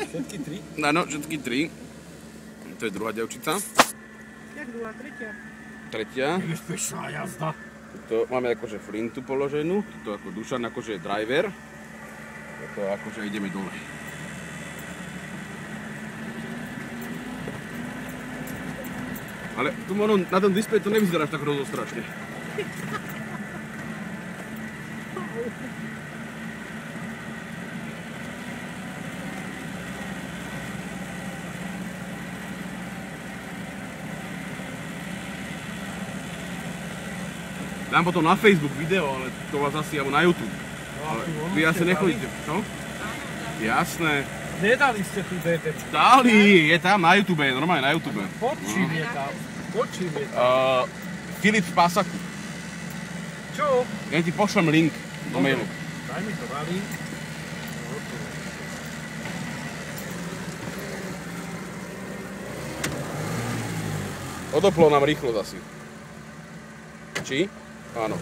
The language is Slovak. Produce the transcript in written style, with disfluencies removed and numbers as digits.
Všetky tri? Áno, všetky tri. To je druhá dievčica. Jak druhá, tretia? Tretia. Nebezpečná jazda. To máme akože flintu položenú. To ako Dušan akože je driver. To akože ideme dole. Ale tu na tom displeji to nevyzeráš tak rozostrašne. Dám potom na Facebook video, ale to vás asi, alebo na YouTube. Ale vy asi nechodíte, čo? Jasné. Nedali ste tu DT. Dali, je tam na YouTube, normálne na YouTube. Pod čím je tam? Pod čím je tam? Filip v Pásaku. Čo? Ja ti pošlem link do mailu. Daj mi to na link. Odoplo nám rýchlosť asi. Či? Áno.